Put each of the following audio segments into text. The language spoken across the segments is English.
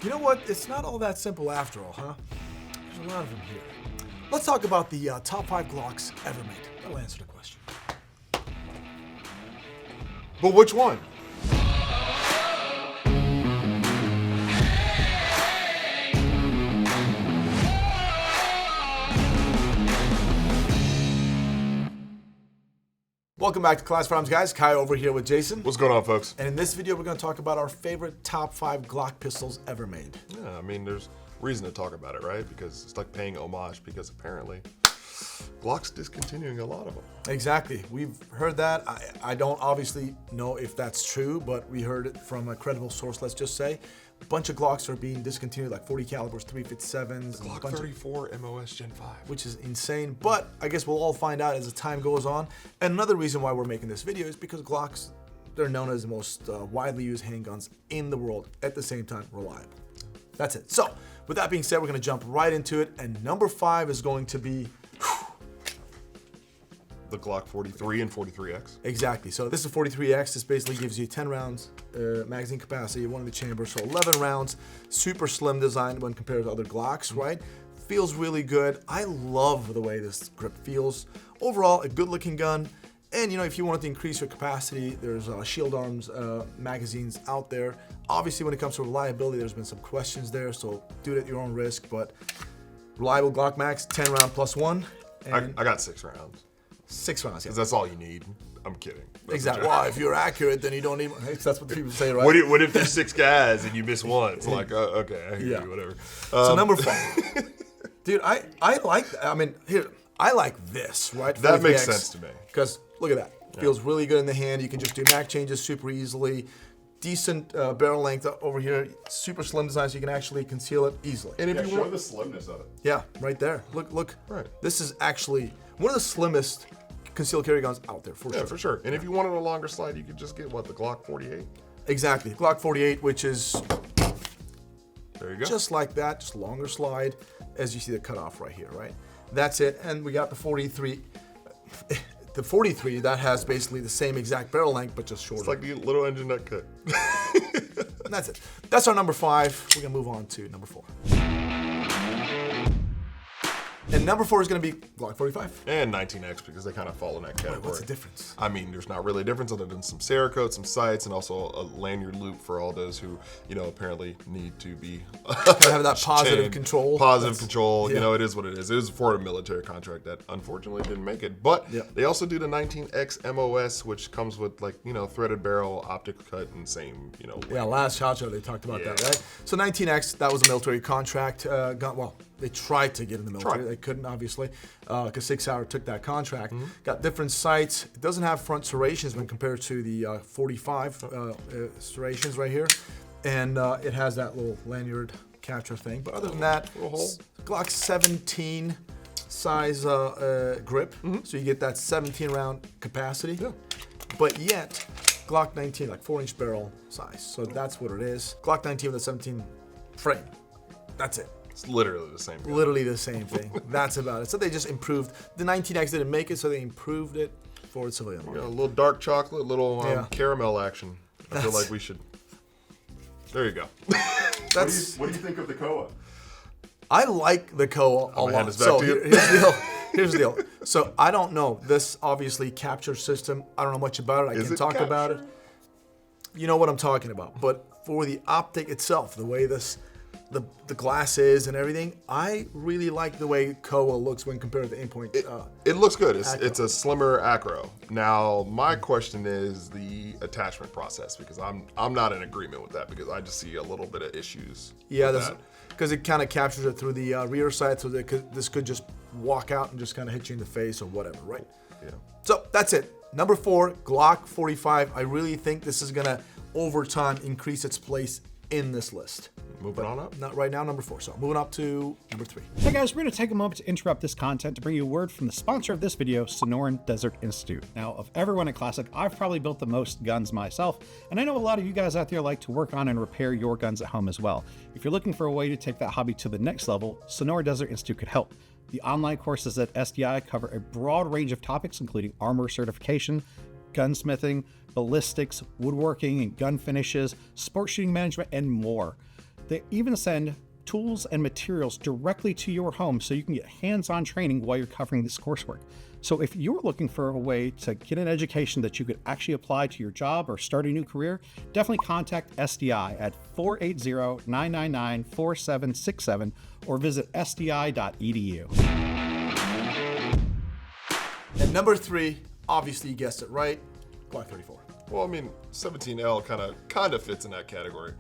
You know what? It's not all that simple after all, huh? There's a lot of them here. Let's talk about the top 5 Glocks ever made. That'll answer the question. But which one? Welcome back to Class Firearms, guys. Kai over here with Jason. What's going on, folks? And in this video, we're going to talk about our favorite top 5 Glock pistols ever made. Yeah, I mean, there's reason to talk about it, right? Because it's like paying homage, because apparently Glock's discontinuing a lot of them. Exactly. We've heard that. I don't obviously know if that's true, but we heard it from a credible source, let's just say. A bunch of Glocks are being discontinued, like 40 calibers, 357s. Glock 34 MOS Gen 5. Which is insane, but I guess we'll all find out as the time goes on. And another reason why we're making this video is because Glocks, they're known as the most widely used handguns in the world, at the same time, reliable. That's it. So, with that being said, we're gonna jump right into it, and number 5 is going to be the Glock 43 and 43X. Exactly. So this is 43X. This basically gives you 10 rounds magazine capacity, one in the chamber, so 11 rounds. Super slim design when compared to other Glocks, right? Feels really good. I love the way this grip feels. Overall, a good-looking gun. And you know, if you wanted to increase your capacity, there's shield arms magazines out there. Obviously, when it comes to reliability, there's been some questions there, so do it at your own risk. But reliable Glock mags, 10 round plus 1. And I got 6 rounds. 6 rounds, yeah. Because that's all you need. I'm kidding. That's Exactly. Well, if you're accurate, then you don't even. That's what people say, right? What if there's 6 guys and you miss one? It's like, okay, I hear you, whatever. So number 5, dude, I like. I mean, here I like this, right? That makes sense to me. Because look at that. Feels really good in the hand. You can just do mag changes super easily. Decent barrel length over here. Super slim design, so you can actually conceal it easily. And if you show want the slimness of it. Yeah, right there. Look. Right. This is actually one of the slimmest concealed carry guns out there, for sure. Yeah, for sure. And if you wanted a longer slide, you could just get, what, the Glock 48? Exactly. Glock 48, which is There you go. just like that, just longer slide, as you see the cutoff right here, right? That's it. And we got the 43. The 43, that has basically the same exact barrel length, but just shorter. It's like the little engine nut cut. And that's it. That's our number 5. We're gonna move on to number 4. And number 4 is gonna be Glock 45. And 19X, because they kind of fall in that category. What's the difference? I mean, there's not really a difference other than some Cerakote, some sights, and also a lanyard loop for all those who, you know, apparently need to be Have that positive control. Positive control. yeah. You know, it is what it is. It was for a military contract that unfortunately didn't make it. But they also do the 19X MOS, which comes with, like, you know, threaded barrel, optic cut, and same, you know. Yeah, last shot show they talked about that, right? So 19X, that was a military contract. They tried to get in the military. They couldn't, obviously, because 6 Hour took that contract. Got different sights. It doesn't have front serrations when compared to the 45 serrations right here. And it has that little lanyard capture thing. But other than that, Glock 17 size grip. So you get that 17 round capacity. But yet, Glock 19, like 4-inch barrel size. So that's what it is. Glock 19 with a 17 frame. That's it. It's literally the same. Literally the same thing. That's about it. So they just improved. The 19X didn't make it, so they improved it for the civilian market. A little dark chocolate, little caramel action. I feel like we should. There you go. What do you think of the Koa? I like the Koa a lot. So here's the deal. So I don't know. This obviously capture system. I don't know much about it. I can talk about it. You know what I'm talking about. But for the optic itself, the way the glass is and everything, I really like the way Koa looks when compared to the Aimpoint. It looks good. It's a slimmer acro. Now, my question is the attachment process, because I'm not in agreement with that, because I just see a little bit of issues. Yeah, because it kind of captures it through the rear side, so that this could just walk out and just kind of hit you in the face or whatever, right? Yeah. So that's it. Number 4, Glock 45. I really think this is gonna, over time, increase its place in this list. Moving on up. Not right now, number 4. So moving up to number 3. Hey guys, we're going to take a moment to interrupt this content to bring you a word from the sponsor of this video, Sonoran Desert Institute. Now, of everyone at Classic, I've probably built the most guns myself, and I know a lot of you guys out there like to work on and repair your guns at home as well. If you're looking for a way to take that hobby to the next level, Sonoran Desert Institute could help. The online courses at SDI cover a broad range of topics, including armor certification, gunsmithing, ballistics, woodworking and gun finishes, sport shooting management, and more. They even send tools and materials directly to your home so you can get hands-on training while you're covering this coursework. So if you're looking for a way to get an education that you could actually apply to your job or start a new career, definitely contact SDI at 480-999-4767 or visit sdi.edu. And number 3, obviously you guessed it right, Glock 34. Well, I mean, 17L kind of fits in that category.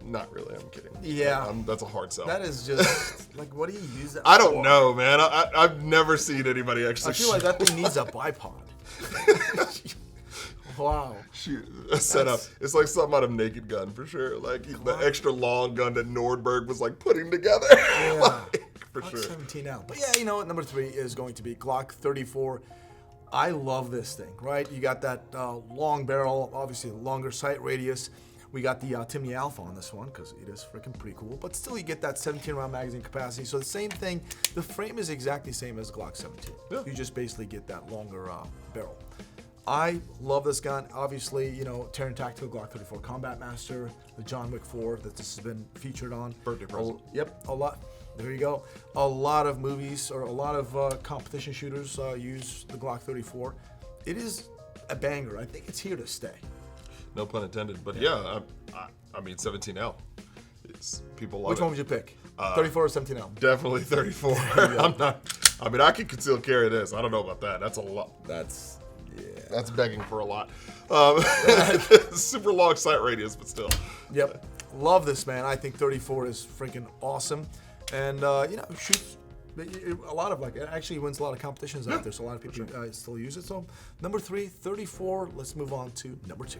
Not really, I'm kidding. Yeah. That's a hard sell. That is just, like, what do you use that I for? don't know, man. I've never seen anybody actually I feel like that thing needs a bipod. Wow. Shoot, a setup. It's like something out of Naked Gun for sure. Like the extra long gun that Nordberg was like putting together. Yeah. Like, for Glock sure. 17 out. But yeah, you know what? Number 3 is going to be Glock 34. I love this thing, right? You got that long barrel, obviously longer sight radius. We got the Timney Alpha on this one because it is freaking pretty cool. But still, you get that 17-round magazine capacity. So the same thing. The frame is exactly the same as Glock 17. Yeah. You just basically get that longer barrel. I love this gun. Obviously, you know, Terran Tactical Glock 34 Combat Master, the John Wick 4 that this has been featured on. Birthday present. Yep, a lot. There you go. A lot of movies or a lot of competition shooters use the Glock 34. It is a banger. I think it's here to stay. No pun intended. But yeah, I mean 17L. People love Which it. one would you pick? 34 or 17L? Definitely 34. I'm not. I mean, I could conceal carry this. I don't know about that. That's a lot. That's That's begging for a lot. Super long sight radius, but still. Yep. Love this, man. I think 34 is freaking awesome. And, you know, shoots a lot of, like, it actually wins a lot of competitions out there, so a lot of people still use it. So, number 3, 34. Let's move on to number 2.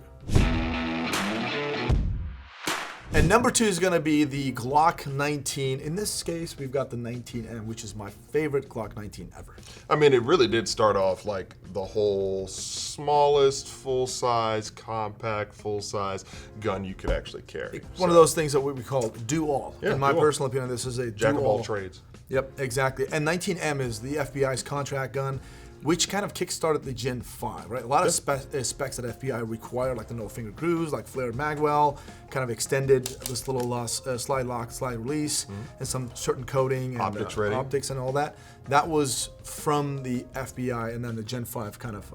And number 2 is going to be the Glock 19. In this case, we've got the 19M, which is my favorite Glock 19 ever. I mean, it really did start off like the whole smallest, full-size, compact, full-size gun you could actually carry. One of those things that we call do-all. Yeah, In my do-all. personal opinion, this is a Jack of all do-all. trades. Yep, exactly. And 19M is the FBI's contract gun, which kind of kickstarted the Gen 5, right? A lot of specs that FBI require, like the no-finger cruise, like flared magwell, kind of extended this little slide lock, slide release, and some certain coding and Optics rating. optics and all that. That was from the FBI, and then the Gen 5 kind of,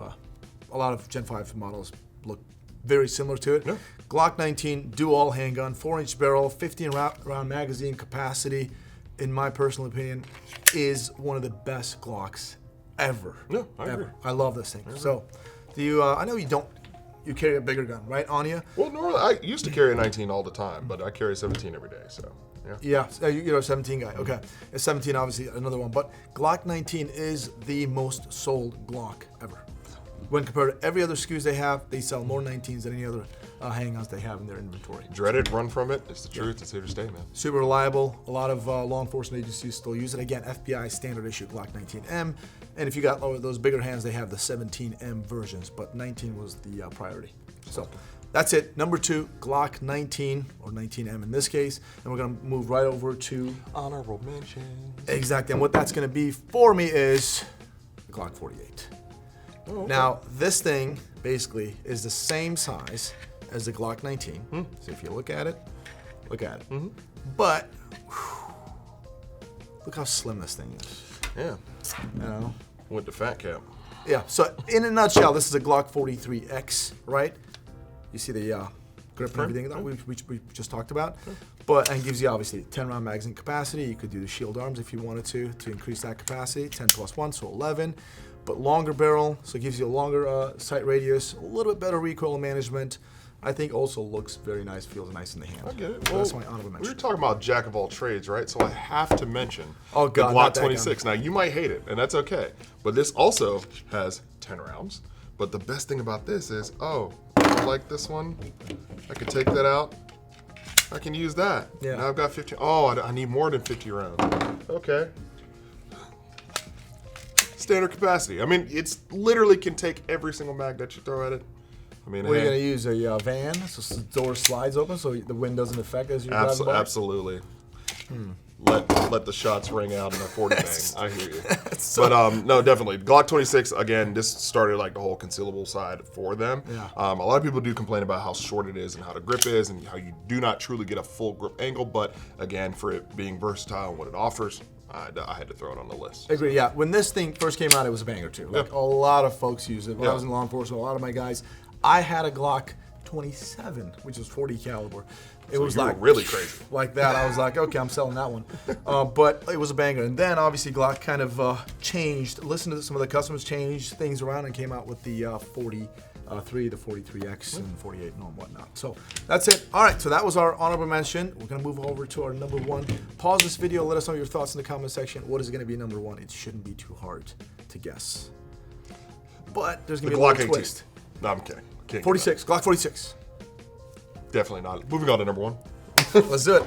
a lot of Gen 5 models look very similar to it. Yeah. Glock 19, dual handgun, 4-inch barrel, 15-round magazine capacity, in my personal opinion, is one of the best Glocks ever. Yeah, I agree. Ever. I love this thing. So, do you? I know you carry a bigger gun, right, on you? Well, normally I used to carry a 19 all the time, but I carry a 17 every day. So yeah. Yeah, you're a 17 guy. Okay, a 17 obviously another one, but Glock 19 is the most sold Glock ever. When compared to every other SKUs they have, they sell more 19s than any other handguns they have in their inventory. Dread it, run from it. It's the truth. It's here to stay, man. Super reliable. A lot of law enforcement agencies still use it. Again, FBI standard issue Glock 19M. And if you got those bigger hands, they have the 17M versions, but 19 was the priority. So that's it. Number 2, Glock 19, or 19M in this case. And we're going to move right over to Honorable mention. exactly. And what that's going to be for me is the Glock 48. Oh, okay. Now, this thing basically is the same size as the Glock 19. So if you look at it, But whew, look how slim this thing is. Yeah. You know? Went to fat cap. Yeah. So in a nutshell, this is a Glock 43X, right? You see the grip and everything that we just talked about. And gives you obviously 10-round magazine capacity. You could do the shield arms if you wanted to increase that capacity. 10 plus 1, so 11. But longer barrel, so it gives you a longer sight radius, a little bit better recoil management. I think also looks very nice, feels nice in the hand. I get it. So Well, that's my honorable we were mention. talking about jack of all trades, right? So I have to mention Oh, God, the not Glock that 26. Now you might hate it, and that's okay. But this also has 10 rounds. But the best thing about this is, I like this one. I can take that out. I can use that. Yeah. Now I've got 50. Oh, I need more than 50 rounds. Okay. Standard capacity. I mean, it's literally can take every single mag that you throw at it. I mean, What are you hey, going to use? A van? So the door slides open so the wind doesn't affect as you're driving by? absolutely. let the shots ring out in a 40 bang. I hear you. But no, definitely. Glock 26, again, this started like the whole concealable side for them. Yeah. A lot of people do complain about how short it is and how the grip is and how you do not truly get a full grip angle. But again, for it being versatile and what it offers, I had to throw it on the list. I agree, yeah. When this thing first came out, it was a banger too. Like, a lot of folks use it. When I was in law enforcement, a lot of my guys, I had a Glock 27, which was 40 caliber. It was like really crazy. Like that. I was like, okay, I'm selling that one. But it was a banger. And then obviously Glock kind of changed, listened to some of the customers, changed things around and came out with the 43, the 43X and 48 and whatnot. So that's it. All right, so that was our honorable mention. We're gonna move over to our number one. Pause this video, let us know your thoughts in the comment section. What is gonna be number one? It shouldn't be too hard to guess. But there's gonna be a Glock little 18. twist. No, I'm kidding. Can't 46, Glock 46. Definitely not. Moving on to number one. Let's do it.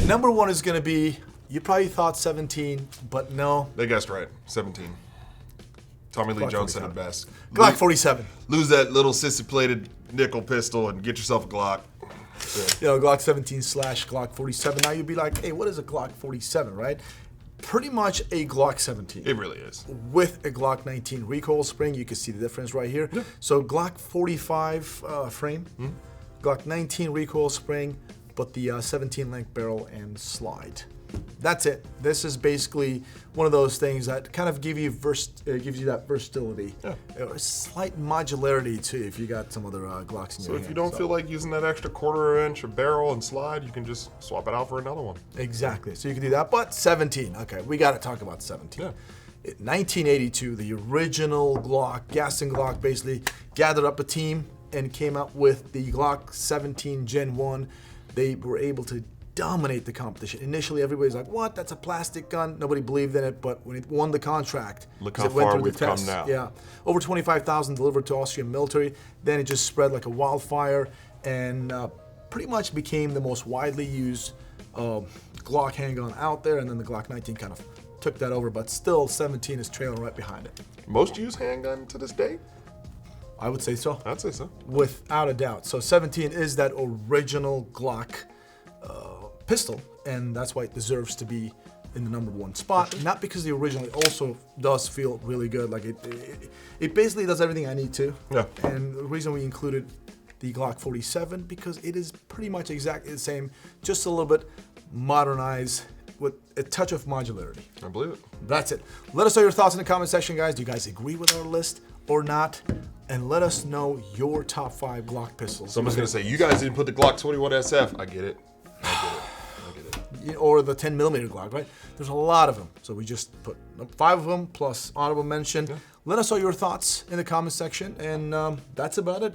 Number one is gonna be, you probably thought 17, but no. They guessed right. 17. Tommy Lee Glock Jones said 47. it best. Glock 47. Lose that little sissy-plated nickel pistol and get yourself a Glock. You know, Glock 17 / Glock 47. Now you'd be like, hey, what is a Glock 47, right? Pretty much a Glock 17. It really is. With a Glock 19 recoil spring. You can see the difference right here. Yeah. So Glock 45 frame, Glock 19 recoil spring, but the 17 length barrel and slide. That's it. This is basically one of those things that kind of gives you that versatility. Yeah. A slight modularity too if you got some other Glocks in So your if hand. you don't feel like using that extra 1/4 inch of barrel and slide, you can just swap it out for another one. Exactly. So you can do that. But 17. Okay, we got to talk about 17. Yeah. 1982, the original Glock, Gaston Glock, basically gathered up a team and came up with the Glock 17 Gen 1. They were able to dominate the competition. Initially, everybody's like, what? That's a plastic gun. Nobody believed in it, but when it won the contract, Look 'cause how it went far through the we've come test. now. Yeah. Over 25,000 delivered to Austrian military. Then it just spread like a wildfire and pretty much became the most widely used Glock handgun out there. And then the Glock 19 kind of took that over, but still 17 is trailing right behind it. Most used handgun to this day? I would say so. I'd say so. Without a doubt. So 17 is that original Glock pistol, and that's why it deserves to be in the number one spot. Not because the original, it also does feel really good. Like it basically does everything I need to. Yeah. And the reason we included the Glock 47 because it is pretty much exactly the same, just a little bit modernized with a touch of modularity. I believe it. That's it. Let us know your thoughts in the comment section, guys. Do you guys agree with our list or not? And let us know your top 5 Glock pistols. Someone's gonna say, you guys didn't put the Glock 21 SF. I get it. Or the 10mm Glock, right? There's a lot of them. So we just put 5 of them plus honorable mention. Yeah. Let us know your thoughts in the comment section. And that's about it.